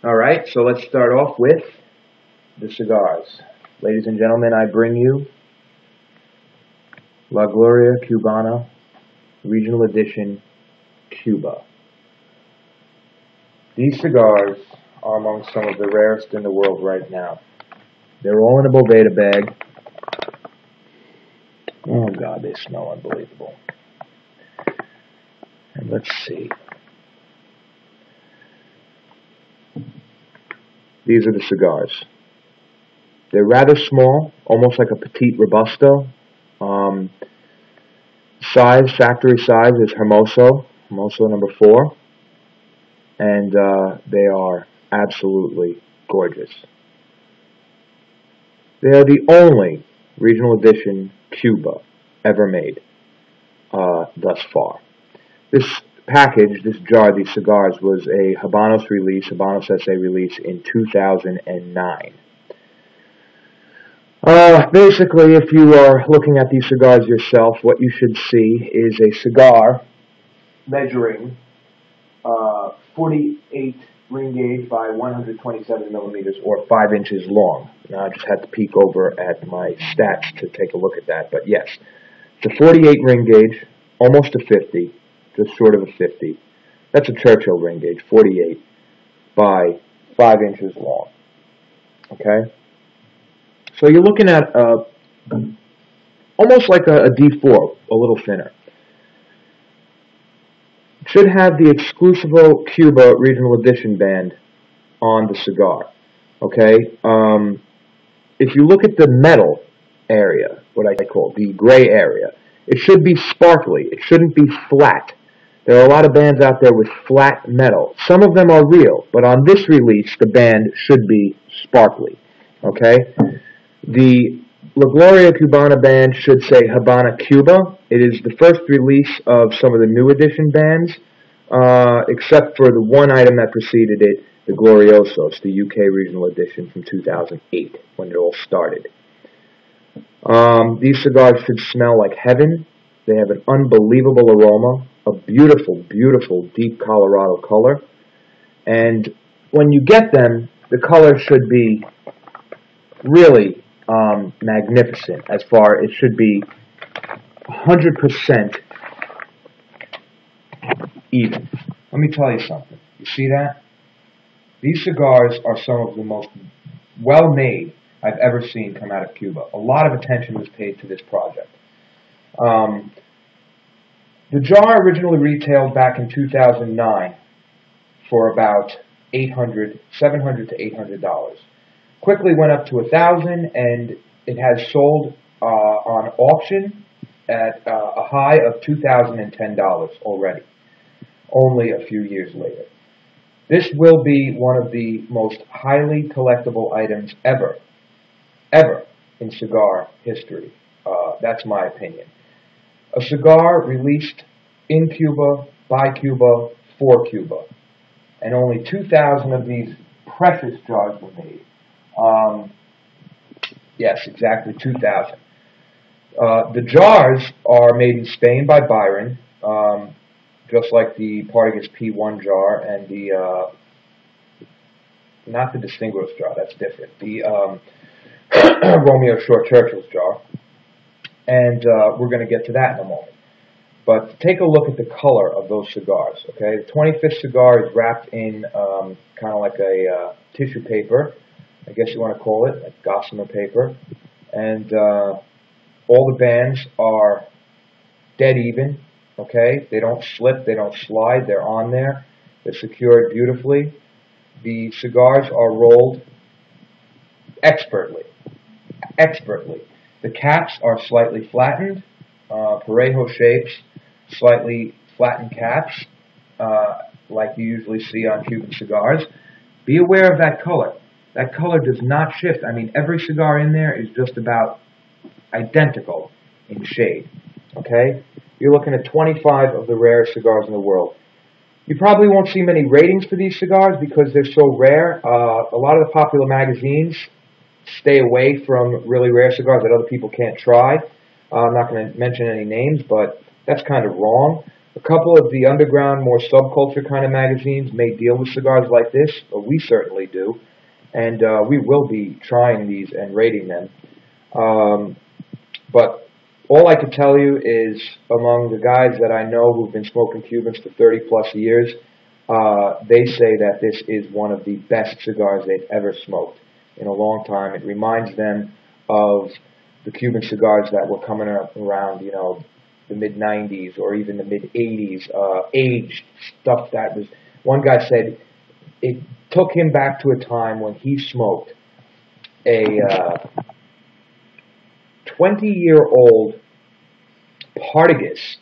Alright, so let's start off with the cigars. Ladies and gentlemen, I bring you La Gloria Cubana Regional Edition Cuba. These cigars are among some of the rarest in the world right now. They're all in a Boveda bag. Oh God, they smell unbelievable. And let's see. These are the cigars. They're rather small, almost like a petite robusto. Size, factory size is Hermoso number 4. And they are absolutely gorgeous. They are the only regional edition Cuba ever made thus far. This package, this jar, these cigars, was a Habanos release, Habanos SA release in 2009. Basically, if you are looking at these cigars yourself, what you should see is a cigar measuring 48 ring gauge by 127 millimeters, or 5 inches long. Now, I just had to peek over at my stats to take a look at that, but yes, it's a 48 ring gauge, almost a 50. Just short of a 50. That's a Churchill ring gauge, 48 by 5 inches long. Okay? So you're looking at almost like a D4, a little thinner. It should have the Exclusivo Cuba Regional Edition band on the cigar. Okay? If you look at the metal area, what I call the gray area, it should be sparkly. It shouldn't be flat. There are a lot of bands out there with flat metal. Some of them are real, but on this release, the band should be sparkly. Okay? The La Gloria Cubana band should say Habana Cuba. It is the first release of some of the new edition bands, except for the one item that preceded it, the Gloriosos, the UK regional edition from 2008, when it all started. These cigars should smell like heaven. They have an unbelievable aroma, a beautiful, beautiful deep Colorado color. And when you get them, the color should be really magnificent. As far, it should be 100% even. Let me tell you something. You see that? These cigars are some of the most well-made I've ever seen come out of Cuba. A lot of attention was paid to this project. The jar originally retailed back in 2009 for about $700 to $800. Quickly went up to $1,000, and it has sold on auction at a high of $2,010 already, only a few years later. This will be one of the most highly collectible items ever in cigar history. That's my opinion. A cigar released in Cuba, by Cuba, for Cuba. And only 2,000 of these precious jars were made. Yes, exactly 2,000. The jars are made in Spain by Byron, just like the Partagas P1 jar and the, not the Distinguished jar, that's different. The Romeo Short Churchill's jar. And we're going to get to that in a moment. But take a look at the color of those cigars. Okay, the 25th cigar is wrapped in kind of like a tissue paper, I guess you want to call it, like gossamer paper. And all the bands are dead even. Okay, they don't slip, they don't slide, they're on there. They're secured beautifully. The cigars are rolled expertly. The caps are slightly flattened, Parejo shapes, slightly flattened caps, like you usually see on Cuban cigars. Be aware of that color. That color does not shift. I mean, every cigar in there is just about identical in shade. Okay? You're looking at 25 of the rarest cigars in the world. You probably won't see many ratings for these cigars because they're so rare. A lot of the popular magazines stay away from really rare cigars that other people can't try. I'm not going to mention any names, but that's kind of wrong. A couple of the underground, more subculture kind of magazines may deal with cigars like this, but we certainly do. And we will be trying these and rating them. But all I can tell you is, among the guys that I know who've been smoking Cubans for 30 plus years, they say that this is one of the best cigars they've ever smoked in a long time. It reminds them of the Cuban cigars that were coming around, you know, the mid-90s or even the mid-80s, aged stuff that was, one guy said it took him back to a time when he smoked a 20-year-old prodced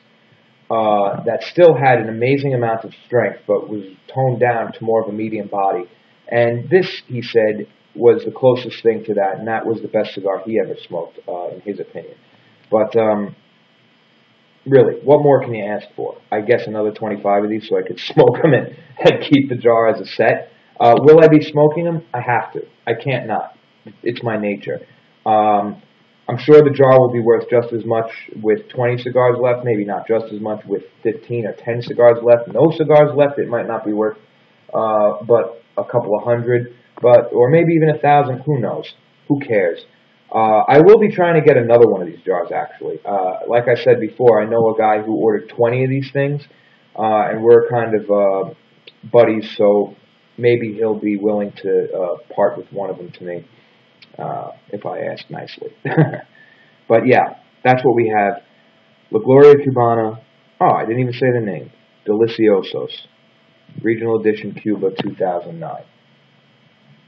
that still had an amazing amount of strength but was toned down to more of a medium body. And this, he said, was the closest thing to that, and that was the best cigar he ever smoked, in his opinion. But really, what more can you ask for? I guess another 25 of these so I could smoke them and keep the jar as a set. Will I be smoking them? I have to. I can't not. It's my nature. I'm sure the jar will be worth just as much with 20 cigars left, maybe not just as much with 15 or 10 cigars left. No cigars left, it might not be worth but a couple of hundred, or maybe even 1,000, who knows? Who cares? I will be trying to get another one of these jars, actually. Like I said before, I know a guy who ordered 20 of these things, and we're kind of buddies, so maybe he'll be willing to part with one of them to me, if I ask nicely. But yeah, that's what we have. La Gloria Cubana, I didn't even say the name, Deliciosos, Regional Edition Cuba 2009.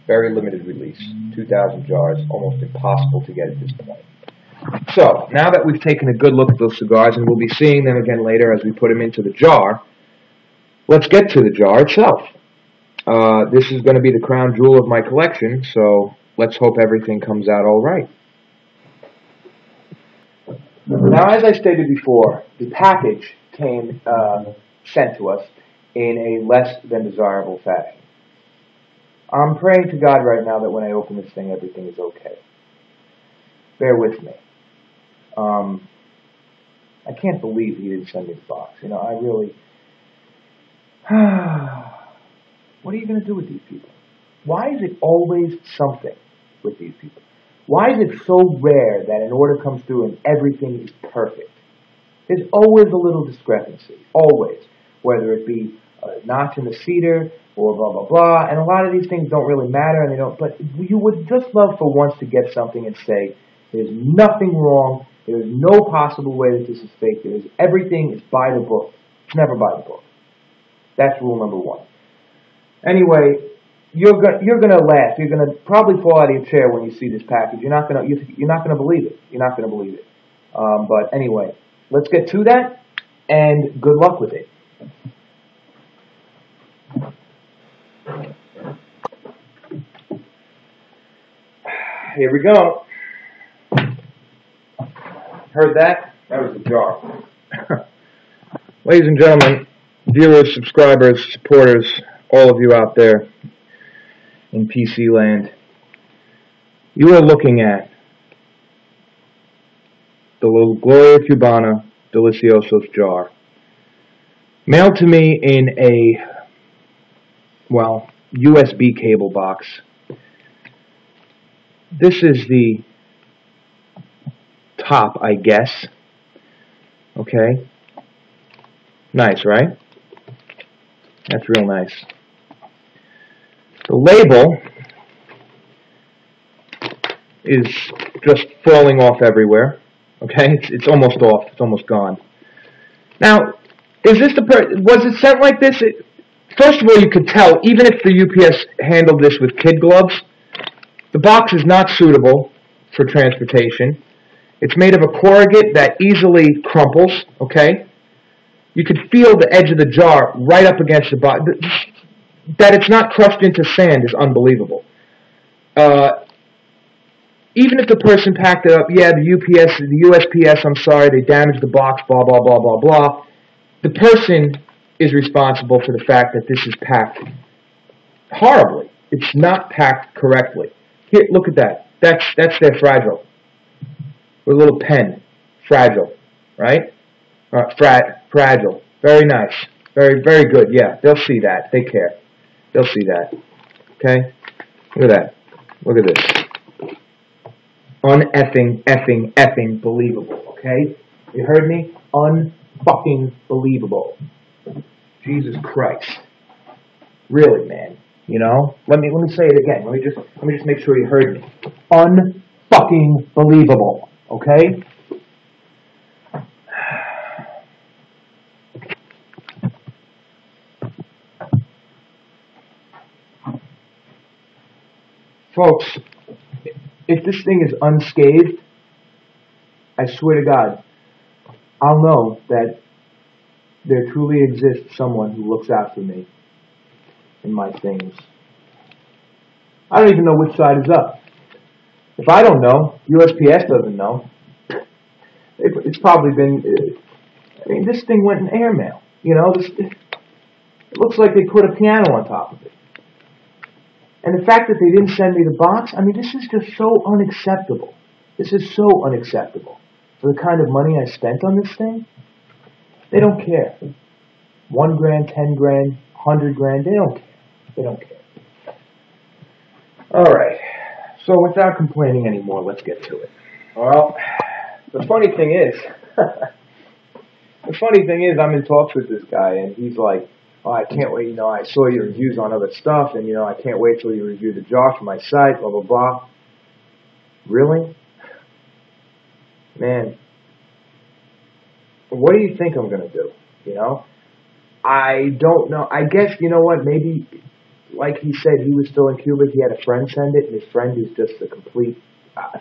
Very limited release, 2,000 jars, almost impossible to get at this point. So, now that we've taken a good look at those cigars, and we'll be seeing them again later as we put them into the jar, let's get to the jar itself. This is going to be the crown jewel of my collection, so let's hope everything comes out all right. Now, as I stated before, the package came sent to us in a less than desirable fashion. I'm praying to God right now that when I open this thing, everything is okay. Bear with me. I can't believe he didn't send me the box. You know, I really... What are you going to do with these people? Why is it always something with these people? Why is it so rare that an order comes through and everything is perfect? There's always a little discrepancy. Always. Whether it be a notch in the cedar or blah, blah, blah. And a lot of these things don't really matter, and they don't. But you would just love for once to get something and say, there's nothing wrong. There is no possible way that this is fake. There is everything is by the book. It's never by the book. That's rule number one. Anyway, you're gonna laugh. You're gonna probably fall out of your chair when you see this package. You're not gonna believe it. You're not gonna believe it. But anyway, let's get to that, and good luck with it. Here we go. Heard that? That was the jar. Ladies and gentlemen, viewers, subscribers, supporters, all of you out there in PC land, you are looking at the little Gloria Cubana Deliciosos jar, mailed to me in a, well, USB cable box. This is the top, I guess. Okay. Nice, right? That's real nice. The label is just falling off everywhere. Okay, it's almost off. It's almost gone. Now, is this was it sent like this? First of all, you could tell, even if the UPS handled this with kid gloves, the box is not suitable for transportation. It's made of a corrugate that easily crumples, okay? You could feel the edge of the jar right up against the box. That it's not crushed into sand is unbelievable. Even if the person packed it up, yeah, the USPS, I'm sorry, they damaged the box, blah, blah, blah, blah, blah. The person is responsible for the fact that this is packed horribly. It's not packed correctly. Here, look at that. That's their fragile. With a little pen. Fragile. Right? Fragile. Very nice. Very, very good. Yeah, they'll see that. They care. They'll see that. Okay? Look at that. Look at this. Effing believable. Okay? You heard me? Unfucking believable. Jesus Christ. Really, man. You know? Let me say it again. Let me just make sure you heard me. Unfucking believable. Okay? Folks, if this thing is unscathed, I swear to God, I'll know that there truly exists someone who looks after me and my things. I don't even know which side is up. If I don't know, USPS doesn't know. It's probably been, I mean, this thing went in airmail. You know, it looks like they put a piano on top of it. And the fact that they didn't send me the box, I mean, this is just so unacceptable. This is so unacceptable. For the kind of money I spent on this thing, they don't care. $1 grand, 10 grand, 100 grand, they don't care. They don't care. Alright, so without complaining anymore, let's get to it. Well, the funny thing is, I'm in talks with this guy, and he's like, oh, I can't wait, you know, I saw your reviews on other stuff, and, you know, I can't wait till you review the jar for my site, blah, blah, blah. Really? Man, what do you think I'm going to do, you know? I don't know. I guess, you know what, maybe, like he said, he was still in Cuba, he had a friend send it, and his friend is just a complete, I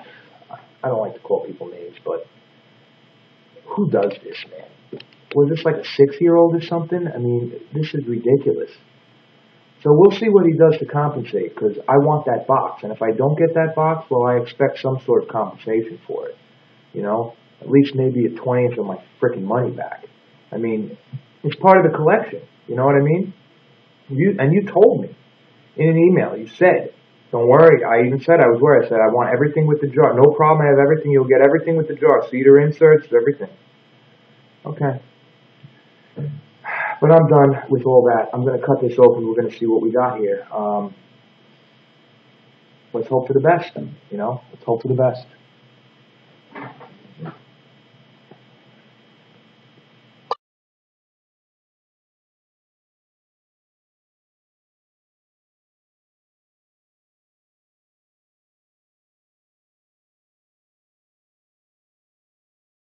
don't like to call people names, but who does this, man? Was this like a 6-year-old or something? I mean, this is ridiculous. So we'll see what he does to compensate, because I want that box. And if I don't get that box, well, I expect some sort of compensation for it. You know? At least maybe a 20th of my frickin' money back. I mean, it's part of the collection. You know what I mean? You told me in an email. You said, don't worry. I even said I was where I said, I want everything with the jar. No problem. I have everything. You'll get everything with the jar. Cedar inserts, everything. Okay. But I'm done with all that. I'm going to cut this open. We're going to see what we got here. Let's hope for the best, you know? Let's hope for the best.